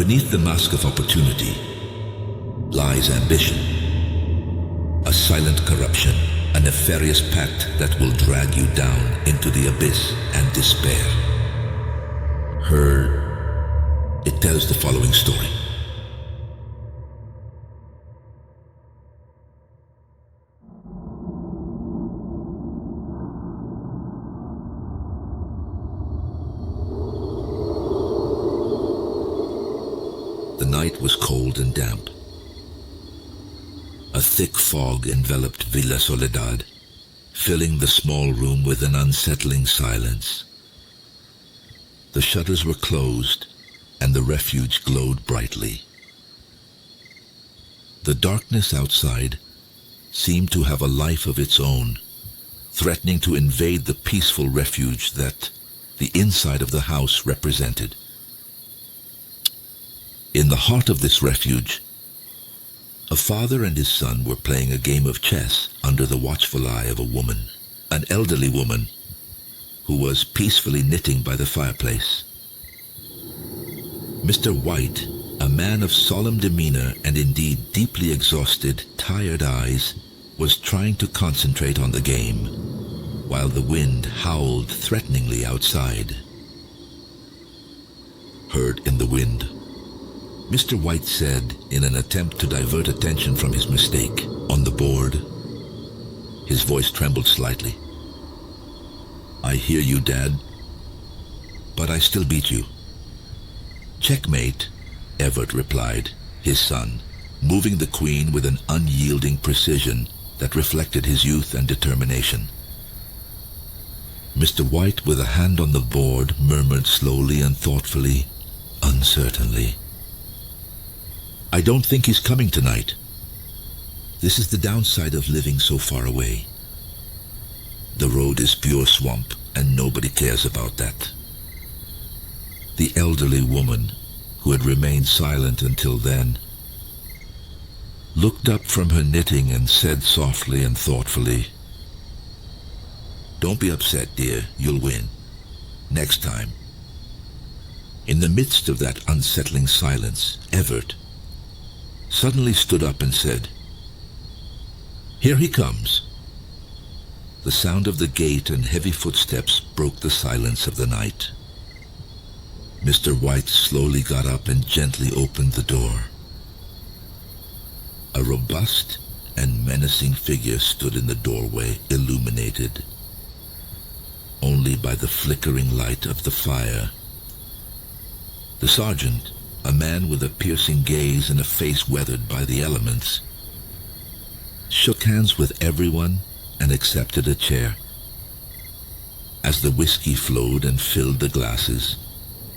beneath the mask of opportunity lies ambition, a silent corruption, a nefarious pact that will drag you down into the abyss and despair. It tells the following story. The night was cold and damp. A thick fog enveloped Villa Soledad, filling the small room with an unsettling silence. The shutters were closed, and the refuge glowed brightly. The darkness outside seemed to have a life of its own, threatening to invade the peaceful refuge that the inside of the house represented. In the heart of this refuge, a father and his son were playing a game of chess under the watchful eye of a woman, an elderly woman who was peacefully knitting by the fireplace. Mr. White, a man of solemn demeanor and indeed deeply exhausted, tired eyes, was trying to concentrate on the game, while the wind howled threateningly outside. Heard in the wind, Mr. White said in an attempt to divert attention from his mistake, on the board. His voice trembled slightly. "I hear you, Dad, but I still beat you." "Checkmate," Everett replied, his son, moving the queen with an unyielding precision that reflected his youth and determination. Mr. White, with a hand on the board, murmured slowly and thoughtfully, uncertainly, "I don't think he's coming tonight. This is the downside of living so far away. The road is pure swamp, and nobody cares about that." The elderly woman, who had remained silent until then, looked up from her knitting and said softly and thoughtfully, "Don't be upset, dear. You'll win. Next time." In the midst of that unsettling silence, Everett suddenly stood up and said, "Here he comes." The sound of the gate and heavy footsteps broke the silence of the night. Mr. White slowly got up and gently opened the door. A robust and menacing figure stood in the doorway, illuminated only by the flickering light of the fire. The sergeant, a man with a piercing gaze and a face weathered by the elements, shook hands with everyone and accepted a chair. As the whiskey flowed and filled the glasses,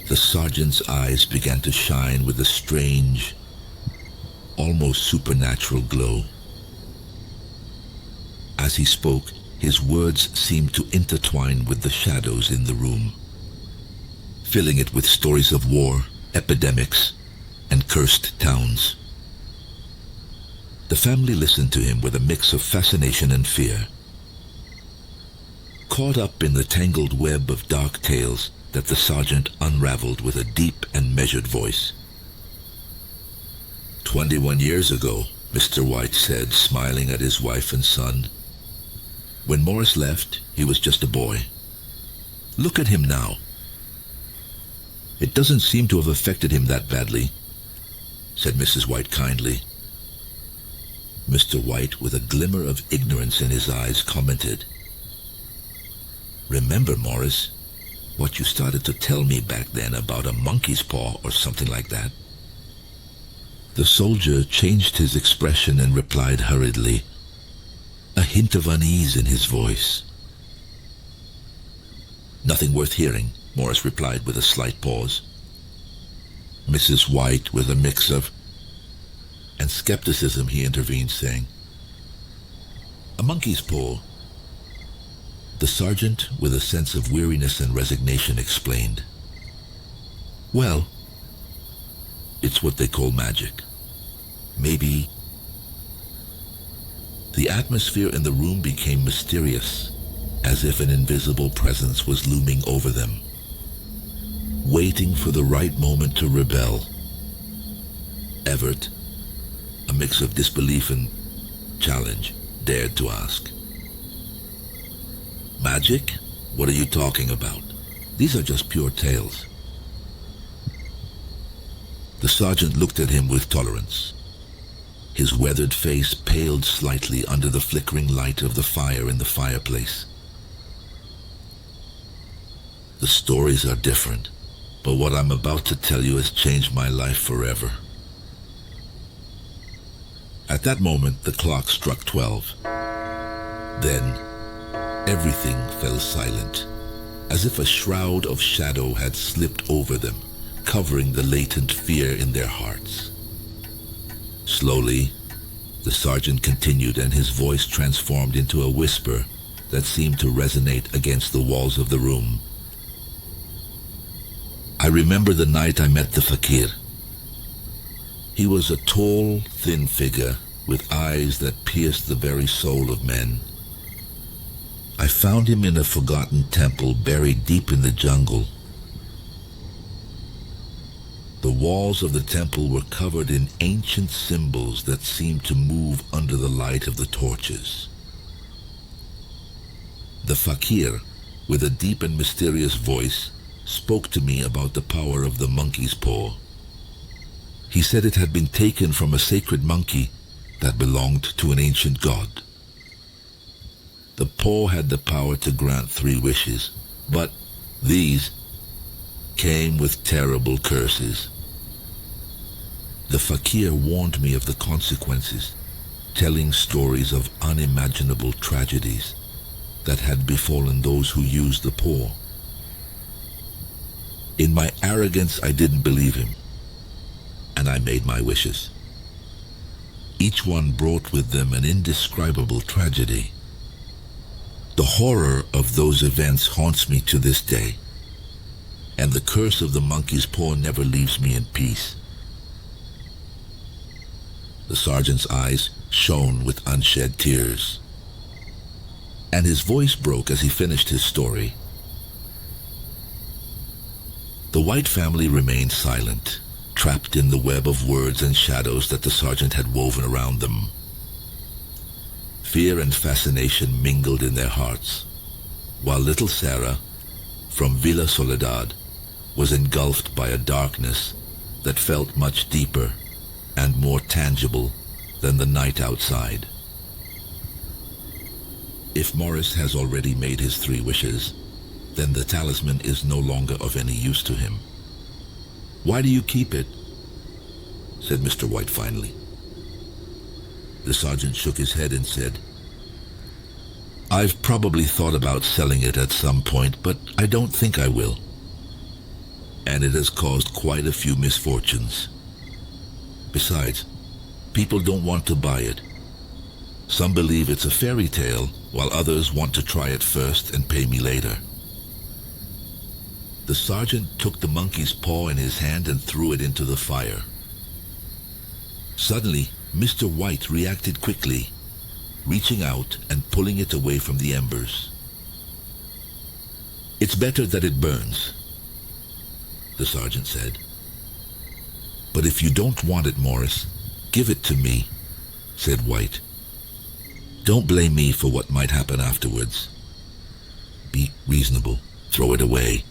the sergeant's eyes began to shine with a strange, almost supernatural glow. As he spoke, his words seemed to intertwine with the shadows in the room, filling it with stories of war, epidemics, and cursed towns. The family listened to him with a mix of fascination and fear, caught up in the tangled web of dark tales that the sergeant unraveled with a deep and measured voice. 21 years ago, Mr. White said, smiling at his wife and son. When Morris left, he was just a boy. Look at him now. It doesn't seem to have affected him that badly, said Mrs. White kindly. Mr. White, with a glimmer of ignorance in his eyes, commented, "Remember, Morris, what you started to tell me back then about a monkey's paw or something like that?" The soldier changed his expression and replied hurriedly, a hint of unease in his voice. "Nothing worth hearing," Morris replied with a slight pause. Mrs. White, with a mix of and skepticism, he intervened, saying, "A monkey's paw." The sergeant, with a sense of weariness and resignation, explained, "Well, it's what they call magic. Maybe." The atmosphere in the room became mysterious, as if an invisible presence was looming over them, waiting for the right moment to rebel. Everett, a mix of disbelief and challenge, dared to ask. Magic? What are you talking about? These are just pure tales. The sergeant looked at him with tolerance. His weathered face paled slightly under the flickering light of the fire in the fireplace. The stories are different, but what I'm about to tell you has changed my life forever. At that moment, the clock struck 12. Then, everything fell silent, as if a shroud of shadow had slipped over them, covering the latent fear in their hearts. Slowly, the sergeant continued, and his voice transformed into a whisper that seemed to resonate against the walls of the room. I remember the night I met the fakir. He was a tall, thin figure with eyes that pierced the very soul of men. I found him in a forgotten temple buried deep in the jungle. The walls of the temple were covered in ancient symbols that seemed to move under the light of the torches. The fakir, with a deep and mysterious voice, spoke to me about the power of the monkey's paw. He said it had been taken from a sacred monkey that belonged to an ancient god. The paw had the power to grant 3 wishes, but these came with terrible curses. The fakir warned me of the consequences, telling stories of unimaginable tragedies that had befallen those who used the paw. In my arrogance, I didn't believe him, and I made my wishes. Each one brought with them an indescribable tragedy. The horror of those events haunts me to this day, and the curse of the monkey's paw never leaves me in peace. The sergeant's eyes shone with unshed tears, and his voice broke as he finished his story. The White family remained silent, trapped in the web of words and shadows that the sergeant had woven around them. Fear and fascination mingled in their hearts, while little Sarah, from Villa Soledad, was engulfed by a darkness that felt much deeper and more tangible than the night outside. If Morris has already made his 3 wishes, then the talisman is no longer of any use to him. Why do you keep it? Said Mr. White finally. The sergeant shook his head and said, I've probably thought about selling it at some point, but I don't think I will. And it has caused quite a few misfortunes. Besides, people don't want to buy it. Some believe it's a fairy tale, while others want to try it first and pay me later. The sergeant took the monkey's paw in his hand and threw it into the fire. Suddenly, Mr. White reacted quickly, reaching out and pulling it away from the embers. It's better that it burns, the sergeant said. But if you don't want it, Morris, give it to me, said White. Don't blame me for what might happen afterwards. Be reasonable. Throw it away,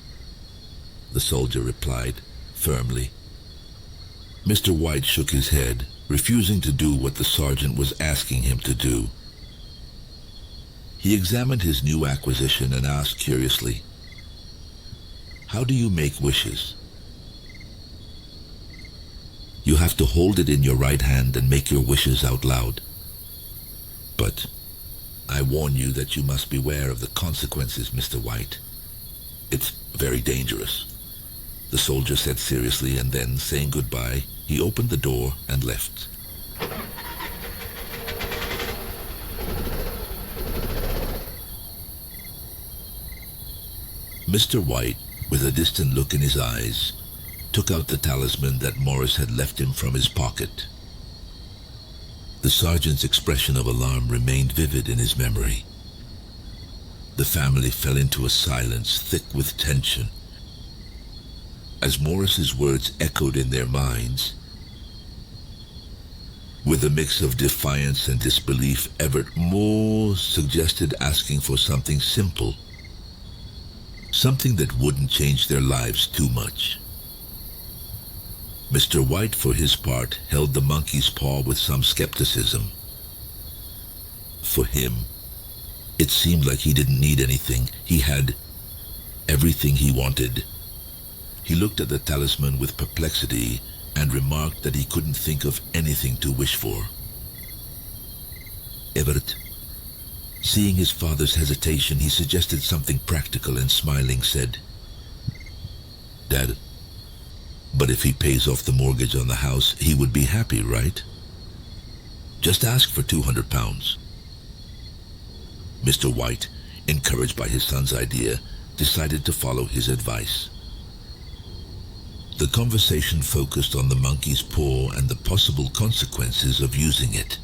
the soldier replied firmly. Mr. White shook his head, refusing to do what the sergeant was asking him to do. He examined his new acquisition and asked curiously, How do you make wishes? You have to hold it in your right hand and make your wishes out loud. But I warn you that you must beware of the consequences, Mr. White. It's very dangerous, the soldier said seriously, and then, saying goodbye, he opened the door and left. Mr. White, with a distant look in his eyes, took out the talisman that Morris had left him from his pocket. The sergeant's expression of alarm remained vivid in his memory. The family fell into a silence thick with tension. As Morris's words echoed in their minds, With a mix of defiance and disbelief, Everett more suggested asking for something simple, something that wouldn't change their lives too much. Mr. White, for his part, held the monkey's paw with some skepticism. For him, it seemed like he didn't need anything. He had everything he wanted. He looked at the talisman with perplexity and remarked that he couldn't think of anything to wish for. Everett, seeing his father's hesitation, he suggested something practical and smiling said, "Dad, but if he pays off the mortgage on the house, he would be happy, right? Just ask for £200. Mr. White, encouraged by his son's idea, decided to follow his advice. The conversation focused on the monkey's paw and the possible consequences of using it.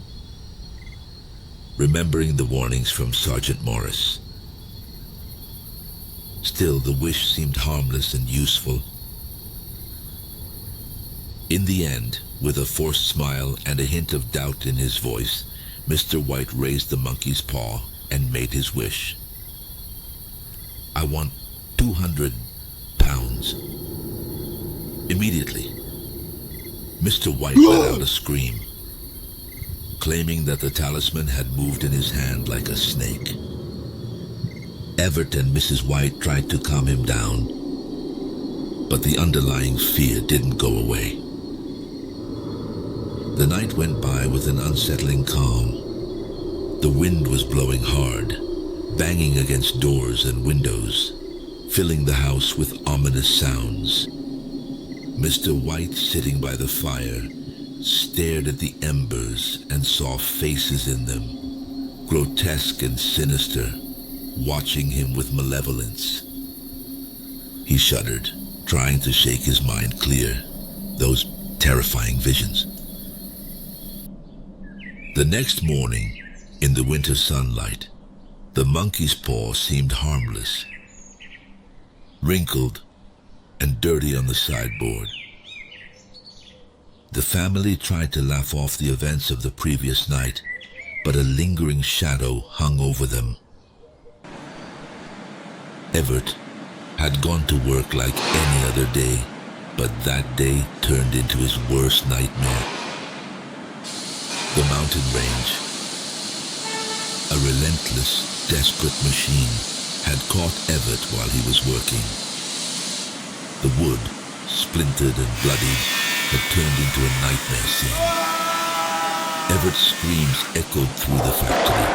Remembering the warnings from Sergeant Morris. Still, the wish seemed harmless and useful. In the end, with a forced smile and a hint of doubt in his voice, Mr. White raised the monkey's paw and made his wish. "I want £200. Immediately, Mr. White let out a scream, claiming that the talisman had moved in his hand like a snake. Everett and Mrs. White tried to calm him down, but the underlying fear didn't go away. The night went by with an unsettling calm. The wind was blowing hard, banging against doors and windows, filling the house with ominous sounds. Mr. White, sitting by the fire, stared at the embers and saw faces in them, grotesque and sinister, watching him with malevolence. He shuddered, trying to shake his mind clear, those terrifying visions. The next morning, in the winter sunlight, the monkey's paw seemed harmless, wrinkled and dirty on the sideboard. The family tried to laugh off the events of the previous night, but a lingering shadow hung over them. Everett had gone to work like any other day, but that day turned into his worst nightmare. The mountain range, a relentless, desperate machine, had caught Everett while he was working. The wood, splintered and bloodied, had turned into a nightmare scene. Everett's screams echoed through the factory,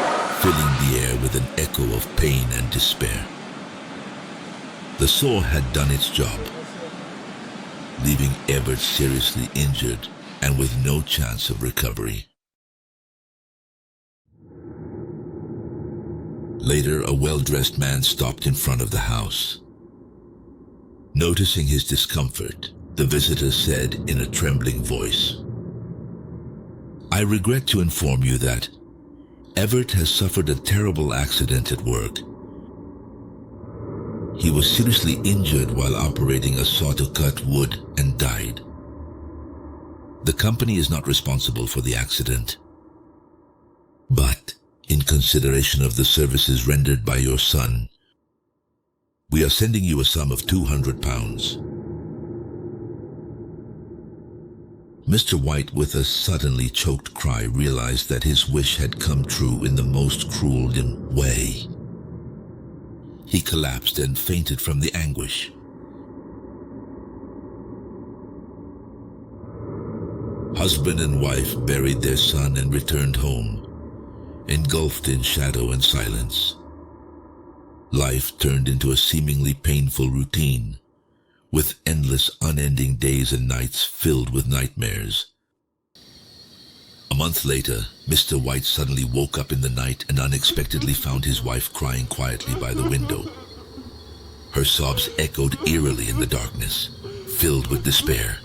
filling the air with an echo of pain and despair. The saw had done its job, leaving Everett seriously injured and with no chance of recovery. Later, a well-dressed man stopped in front of the house. Noticing his discomfort, the visitor said in a trembling voice, "I regret to inform you that Everett has suffered a terrible accident at work. He was seriously injured while operating a saw to cut wood and died. The company is not responsible for the accident. But, in consideration of the services rendered by your son, we are sending you a sum of £200. Mr. White, with a suddenly choked cry, realized that his wish had come true in the most cruel way. He collapsed and fainted from the anguish. Husband and wife buried their son and returned home, engulfed in shadow and silence. Life turned into a seemingly painful routine, with endless, unending days and nights filled with nightmares. A month later, Mr. White suddenly woke up in the night and unexpectedly found his wife crying quietly by the window. Her sobs echoed eerily in the darkness, filled with despair.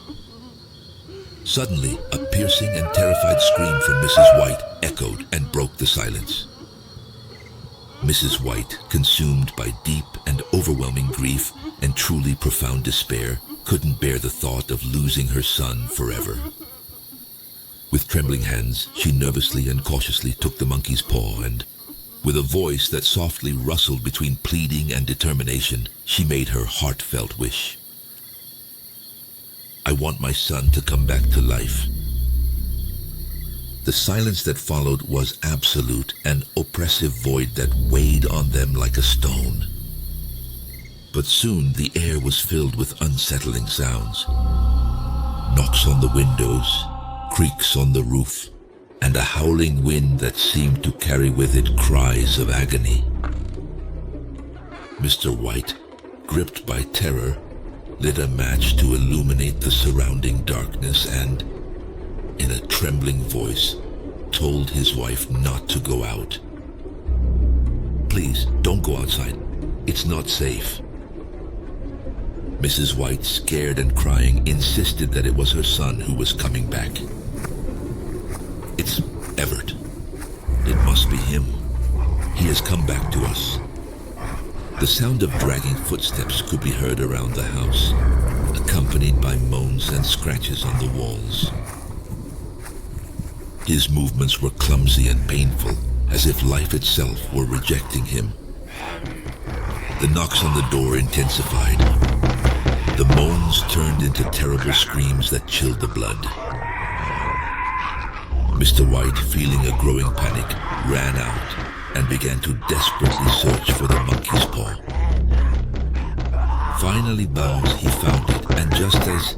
Suddenly, a piercing and terrified scream from Mrs. White echoed and broke the silence. Mrs. White, consumed by deep and overwhelming grief and truly profound despair, couldn't bear the thought of losing her son forever. With trembling hands, she nervously and cautiously took the monkey's paw and, with a voice that softly rustled between pleading and determination, she made her heartfelt wish. "I want my son to come back to life." The silence that followed was absolute, an oppressive void that weighed on them like a stone. But soon the air was filled with unsettling sounds. Knocks on the windows, creaks on the roof, and a howling wind that seemed to carry with it cries of agony. Mr. White, gripped by terror, lit a match to illuminate the surrounding darkness and, in a trembling voice, told his wife not to go out. "Please, don't go outside. It's not safe." Mrs. White, scared and crying, insisted that it was her son who was coming back. "It's Everett. It must be him. He has come back to us." The sound of dragging footsteps could be heard around the house, accompanied by moans and scratches on the walls. His movements were clumsy and painful, as if life itself were rejecting him. The knocks on the door intensified. The moans turned into terrible screams that chilled the blood. Mr. White, feeling a growing panic, ran out and began to desperately search for the monkey's paw. Finally bound, he found it, and just as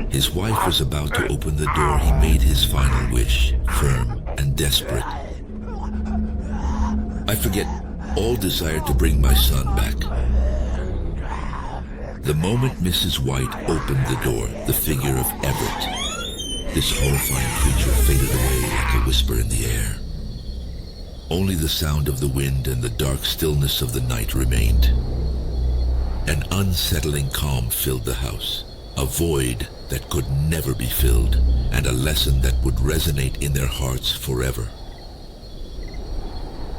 his wife was about to open the door, he made his final wish, firm and desperate. "I forget all desire to bring my son back." The moment Mrs. White opened the door, the figure of Everett, this horrifying creature, faded away like a whisper in the air. Only the sound of the wind and the dark stillness of the night remained. An unsettling calm filled the house, a void that could never be filled, and a lesson that would resonate in their hearts forever.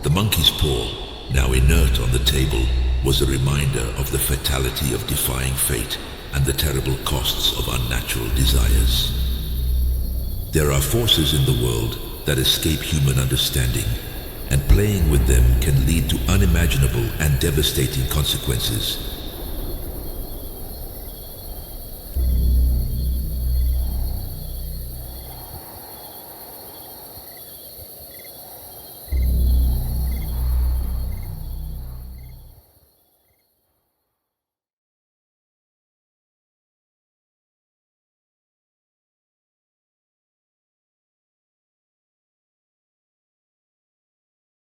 The monkey's paw, now inert on the table, was a reminder of the fatality of defying fate and the terrible costs of unnatural desires. There are forces in the world that escape human understanding, and playing with them can lead to unimaginable and devastating consequences.